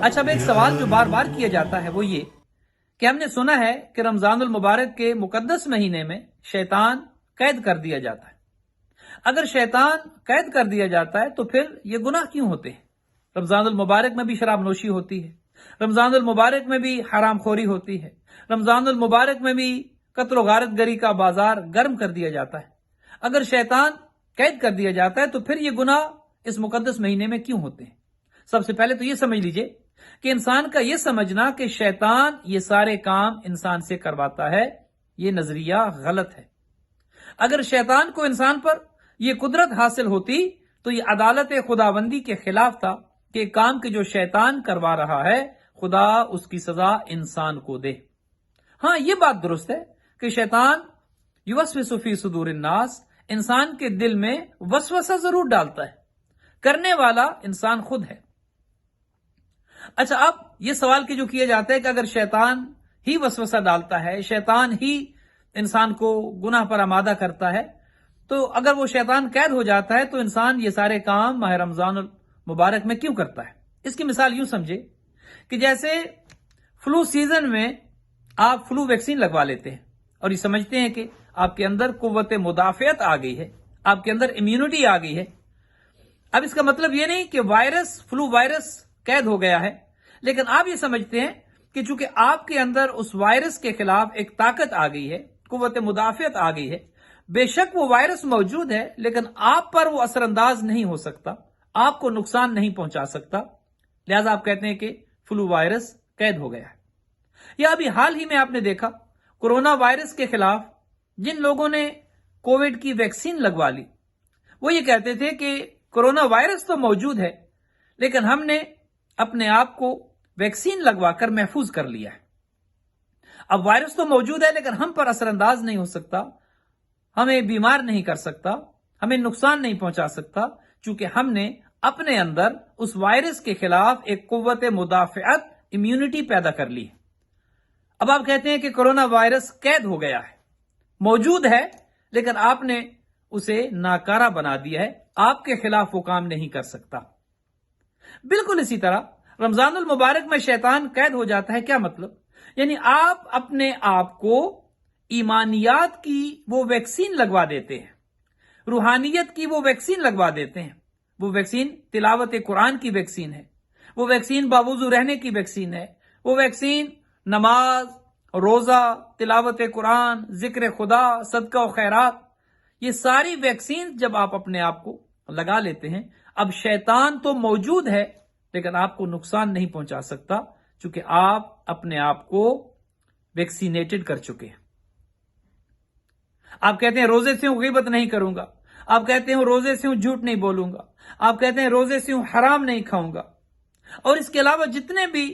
اچھا، اب ایک سوال جو بار بار کیا جاتا ہے وہ یہ کہ ہم نے سنا ہے کہ رمضان المبارک کے مقدس مہینے میں شیطان قید کر دیا جاتا ہے۔ اگر شیطان قید کر دیا جاتا ہے تو پھر یہ گناہ کیوں ہوتے ہیں؟ رمضان المبارک میں بھی شراب نوشی ہوتی ہے، رمضان المبارک میں بھی حرام خوری ہوتی ہے، رمضان المبارک میں بھی قتل و غارت گری کا بازار گرم کر دیا جاتا ہے۔ اگر شیطان قید کر دیا جاتا ہے تو پھر یہ گناہ اس مقدس مہینے میں کیوں ہوتے ہیں؟ سب سے پہلے تو یہ سمجھ لیجئے کہ انسان کا یہ سمجھنا کہ شیطان یہ سارے کام انسان سے کرواتا ہے، یہ نظریہ غلط ہے۔ اگر شیطان کو انسان پر یہ قدرت حاصل ہوتی تو یہ عدالت خداوندی کے خلاف تھا کہ کام کے جو شیطان کروا رہا ہے خدا اس کی سزا انسان کو دے۔ ہاں، یہ بات درست ہے کہ شیطان یوسوس فی صدور الناس، انسان کے دل میں وسوسہ ضرور ڈالتا ہے، کرنے والا انسان خود ہے۔ اچھا، اب یہ سوال جو کیا جاتا ہے کہ اگر شیطان ہی وسوسہ ڈالتا ہے، شیطان ہی انسان کو گناہ پر آمادہ کرتا ہے، تو اگر وہ شیطان قید ہو جاتا ہے تو انسان یہ سارے کام ماہ رمضان المبارک میں کیوں کرتا ہے؟ اس کی مثال یوں سمجھے کہ جیسے فلو سیزن میں آپ فلو ویکسین لگوا لیتے ہیں اور یہ سمجھتے ہیں کہ آپ کے اندر قوت مدافعت آ گئی ہے، آپ کے اندر امیونٹی آ گئی ہے۔ اب اس کا مطلب یہ نہیں کہ فلو وائرس قید ہو گیا ہے، لیکن آپ یہ سمجھتے ہیں کہ چونکہ آپ کے اندر اس وائرس کے خلاف ایک طاقت آ گئی ہے، قوت مدافعت آ گئی ہے، بے شک وہ وائرس موجود ہے لیکن آپ پر وہ اثر انداز نہیں ہو سکتا، آپ کو نقصان نہیں پہنچا سکتا، لہذا آپ کہتے ہیں کہ فلو وائرس قید ہو گیا ہے۔ یا ابھی حال ہی میں آپ نے دیکھا کورونا وائرس کے خلاف جن لوگوں نے کووڈ کی ویکسین لگوا لی، وہ یہ کہتے تھے کہ کورونا وائرس تو موجود ہے لیکن ہم نے اپنے آپ کو ویکسین لگوا کر محفوظ کر لیا ہے۔ اب وائرس تو موجود ہے لیکن ہم پر اثر انداز نہیں ہو سکتا، ہمیں بیمار نہیں کر سکتا، ہمیں نقصان نہیں پہنچا سکتا، چونکہ ہم نے اپنے اندر اس وائرس کے خلاف ایک قوت مدافعت امیونٹی پیدا کر لی ہے۔ اب آپ کہتے ہیں کہ کورونا وائرس قید ہو گیا ہے، موجود ہے لیکن آپ نے اسے ناکارہ بنا دیا ہے، آپ کے خلاف وہ کام نہیں کر سکتا۔ بالکل اسی طرح رمضان المبارک میں شیطان قید ہو جاتا ہے، کیا مطلب؟ یعنی آپ اپنے آپ کو ایمانیات کی وہ ویکسین لگوا دیتے ہیں، روحانیت کی وہ ویکسین لگوا دیتے ہیں۔ وہ ویکسین تلاوت قرآن کی ویکسین ہے، وہ ویکسین باوضو رہنے کی ویکسین ہے، وہ ویکسین نماز، روزہ، تلاوت قرآن، ذکر خدا، صدقہ و خیرات، یہ ساری ویکسین جب آپ اپنے آپ کو لگا لیتے ہیں، اب شیطان تو موجود ہے لیکن آپ کو نقصان نہیں پہنچا سکتا چونکہ آپ اپنے آپ کو ویکسینیٹڈ کر چکے ہیں۔ آپ کہتے ہیں روزے سے ہوں غیبت نہیں کروں گا، آپ کہتے ہیں روزے سے ہوں جھوٹ نہیں بولوں گا، آپ کہتے ہیں روزے سے ہوں حرام نہیں کھاؤں گا، اور اس کے علاوہ جتنے بھی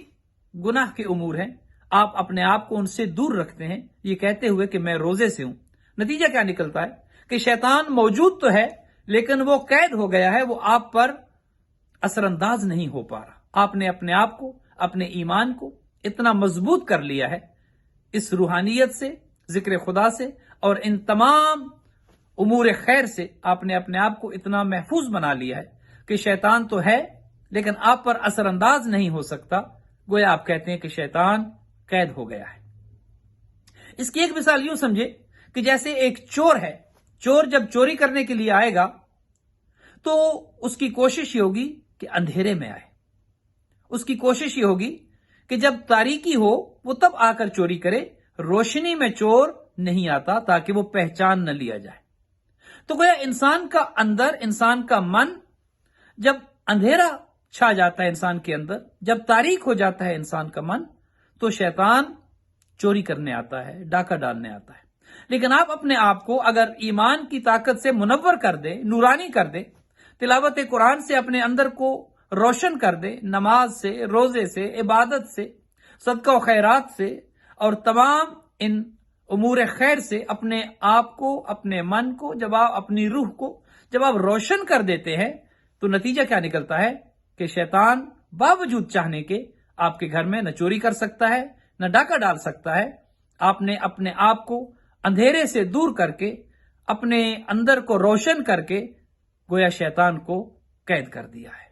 گناہ کے امور ہیں آپ اپنے آپ کو ان سے دور رکھتے ہیں یہ کہتے ہوئے کہ میں روزے سے ہوں۔ نتیجہ کیا نکلتا ہے کہ شیطان موجود تو ہے لیکن وہ قید ہو گیا ہے، وہ آپ پر اثر انداز نہیں ہو پا رہا۔ آپ نے اپنے آپ کو، اپنے ایمان کو اتنا مضبوط کر لیا ہے اس روحانیت سے، ذکر خدا سے اور ان تمام امور خیر سے، آپ نے اپنے آپ کو اتنا محفوظ بنا لیا ہے کہ شیطان تو ہے لیکن آپ پر اثر انداز نہیں ہو سکتا، گویا آپ کہتے ہیں کہ شیطان قید ہو گیا ہے۔ اس کی ایک مثال یوں سمجھے کہ جیسے ایک چور ہے، چور جب چوری کرنے کے لیے آئے گا تو اس کی کوشش یہ ہوگی کہ اندھیرے میں آئے، اس کی کوشش یہ ہوگی کہ جب تاریکی ہو وہ تب آ کر چوری کرے، روشنی میں چور نہیں آتا تاکہ وہ پہچان نہ لیا جائے۔ تو گویا انسان کا اندر، انسان کا من جب اندھیرا چھا جاتا ہے انسان کے اندر، جب تاریک ہو جاتا ہے انسان کا من، تو شیطان چوری کرنے آتا ہے، ڈاکہ ڈالنے آتا ہے۔ لیکن آپ اپنے آپ کو اگر ایمان کی طاقت سے منور کر دیں، نورانی کر دیں، تلاوت قرآن سے اپنے اندر کو روشن کر دیں، نماز سے، روزے سے، عبادت سے، صدقہ و خیرات سے اور تمام ان امور خیر سے اپنے آپ کو، اپنے من کو، جب آپ اپنی روح کو جب آپ روشن کر دیتے ہیں تو نتیجہ کیا نکلتا ہے کہ شیطان باوجود چاہنے کے آپ کے گھر میں نہ چوری کر سکتا ہے، نہ ڈاکہ ڈال سکتا ہے۔ آپ نے اپنے آپ کو اندھیرے سے دور کر کے، اپنے اندر کو روشن کر کے گویا شیطان کو قید کر دیا ہے۔